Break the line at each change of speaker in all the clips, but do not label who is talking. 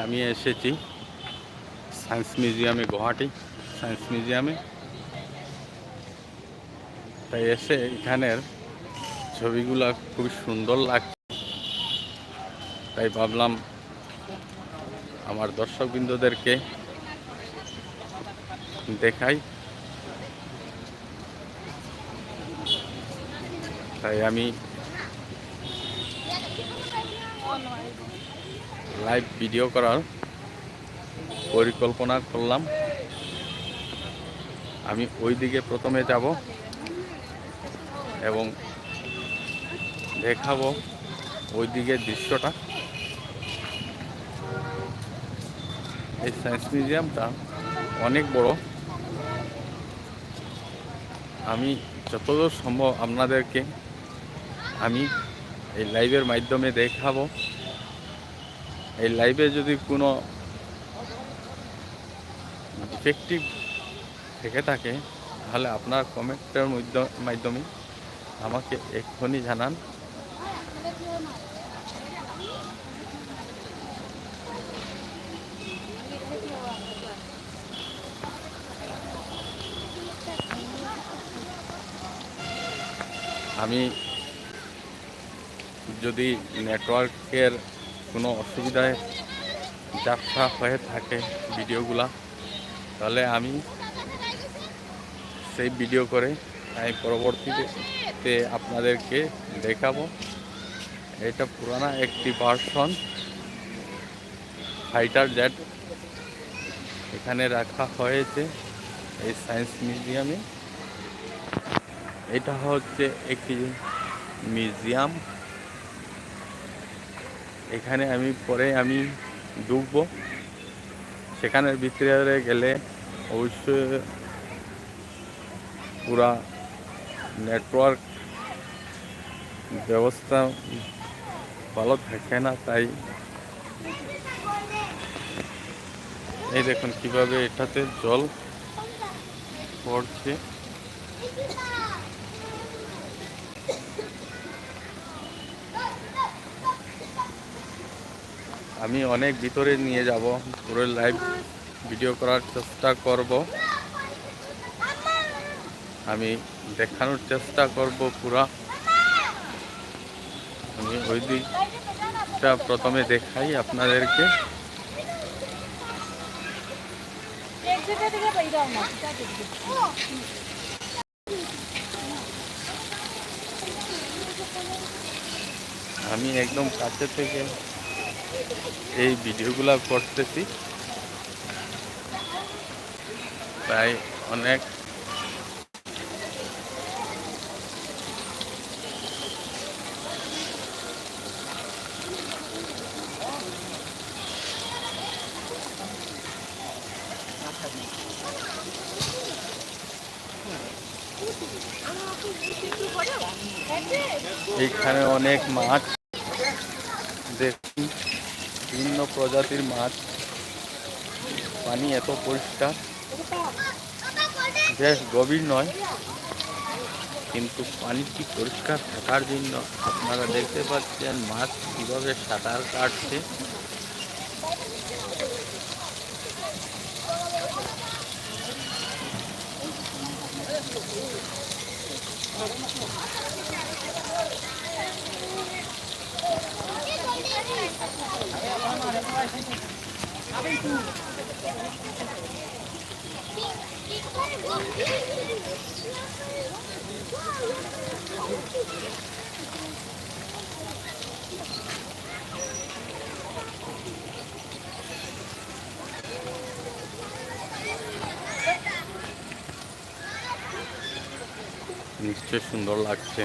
আমি এসেছি সায়েন্স মিউজিয়ামে, গুয়াহাটি সায়েন্স মিউজিয়ামে। তাই এসে এখানের ছবিগুলো খুবই সুন্দর লাগছে, তাই ভাবলাম আমার দর্শকবৃন্দদেরকে দেখাই। তাই আমি লাইভ ভিডিও করার পরিকল্পনা করলাম। আমি ওই দিকে প্রথমে যাব এবং দেখাবো ওই দিকের দৃশ্যটা। এই সায়েন্স মিউজিয়ামটা অনেক বড়। আমি যতদূর সম্ভব আপনাদেরকে আমি এই লাইভের মাধ্যমে দেখাবো। এই লাইভে যদি কোনো ইফেক্টিভ থেকে থাকে তাহলে আপনার কমেন্টের মাধ্যমে আমাকে এক্ষুনি জানান। আমি যদি নেটওয়ার্কের কোনো অসুবিধায় ঝাপসা হয়ে থাকে ভিডিওগুলা, তাহলে আমি সেই ভিডিও করে আমি পরবর্তীতে আপনাদেরকে দেখাবো। এটা পুরানা একটি ভার্সন ফাইটার জেট এখানে রাখা হয়েছে এই সায়েন্স মিউজিয়ামে। এটা হচ্ছে একটি মিউজিয়াম। এখানে আমি পরে ঢুকবো। সেখানের ভিতরে গেলে অবশ্যই পুরা নেটওয়ার্ক ব্যবস্থা ভালো থাকে না, তাই এই দেখুন কিভাবে এটাতে জল পড়ছে। আমি অনেক ভিতরে নিয়ে যাব, পুরো লাইভ ভিডিও করার চেষ্টা করব। আমি দেখানোর চেষ্টা করব পুরা। আমি ওই দিকটা প্রথমে দেখাই আপনাদেরকে। আমি একদম কাছে থেকে এই ভিডিওগুলো করতেছি, তাই অনেক এইখানে অনেক মাছ দেখুন, বিভিন্ন প্রজাতির মাছ। পানি এত পরিষ্কার, বেশ গভীর নয়, কিন্তু পানিটি পরিষ্কার থাকার জন্য আপনারা দেখতে পাচ্ছেন মাছ কিভাবে সাঁতার কাটছে। নিশ্চয় সুন্দর লাগছে।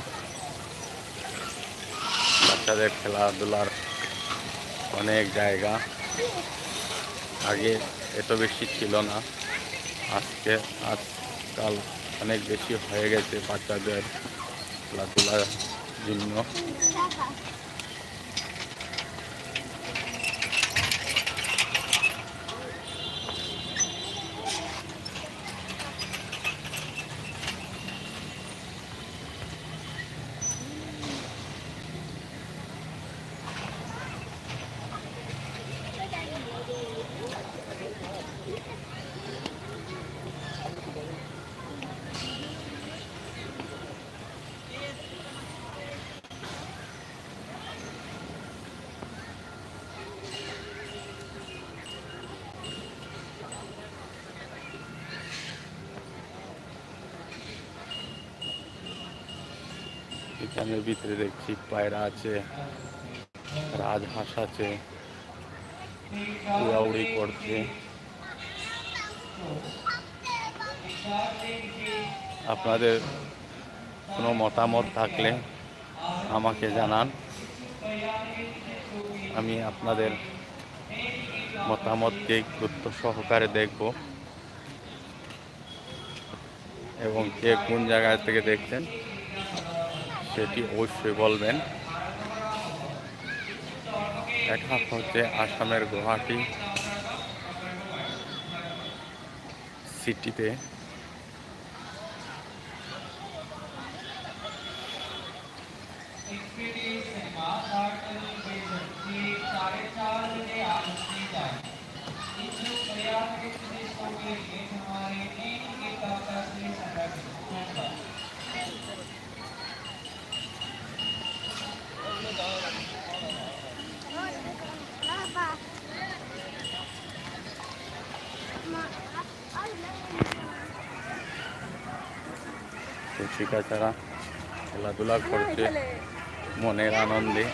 বাচ্চাদের খেলাধুলার অনেক জায়গা, আগে এত বেশি ছিল না, আজকাল অনেক বেশি হয়ে গেছে বাচ্চাদের খেলাধুলার জন্য। এখানের ভিতরে দেখছি পায়রা আছে, রাজহাঁস আছে, উড়াউড়ি করছে। আপনাদের কোনো মতামত থাকলে আমাকে জানান, আমি আপনাদের মতামতকে গুরুত্ব সহকারে দেখব এবং কে কোন জায়গা থেকে দেখছেন সেটি অবশ্যই বলবেন। এটা হচ্ছে আসামের গুয়াহাটি সিটিতে। কৃষিকাচারা খেলাধুলা করছে মনের আনন্দে।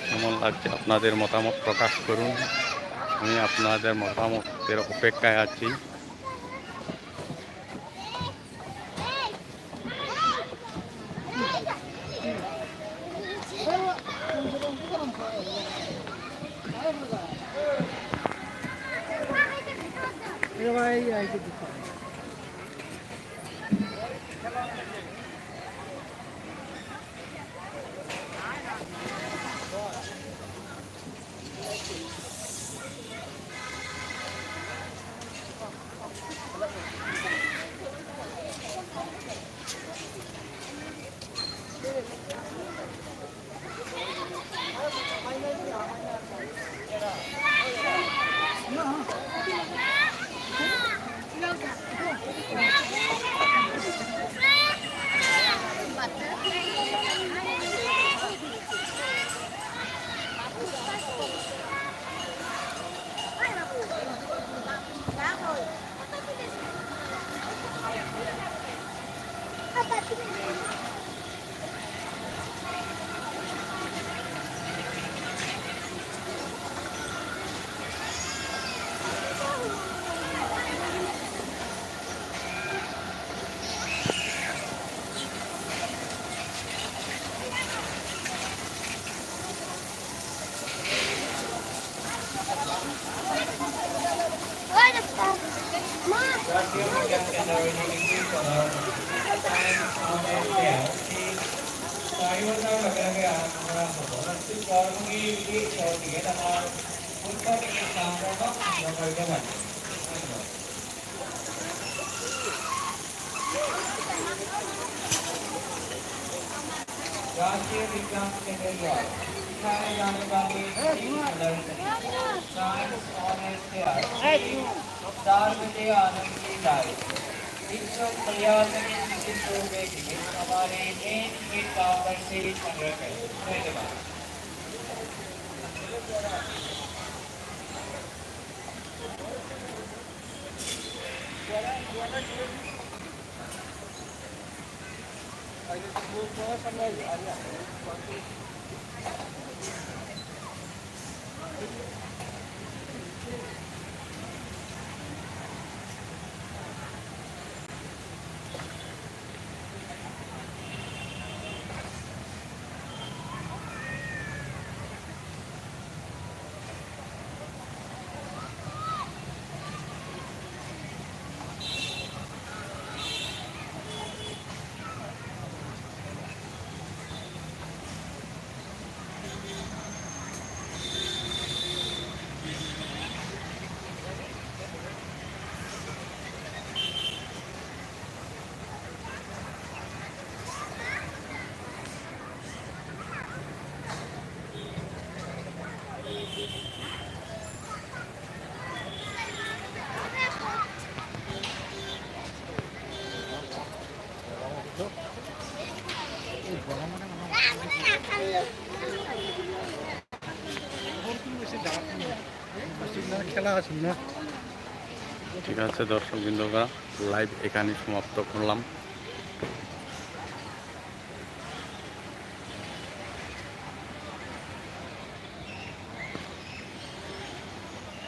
কেমন লাগছে আপনাদের মতামত প্রকাশ করুন, আমি আপনাদের মতামতের অপেক্ষায় আছি।
राष्ट्रीय विज्ञान केंद्र द्वारा सिखाए जाने वाले साइंस ऑनेस्ट फेयर 4 बजे आनंद की जाए। शिक्षक पर्यावरण विशिष्ट होने के लिए हमारे मेन गेट पर से संग्रह करें। धन्यवाद।
খেলা আছে না।
ঠিক আছে দর্শকবৃন্দরা, লাইভ এখানেই সমাপ্ত করলাম।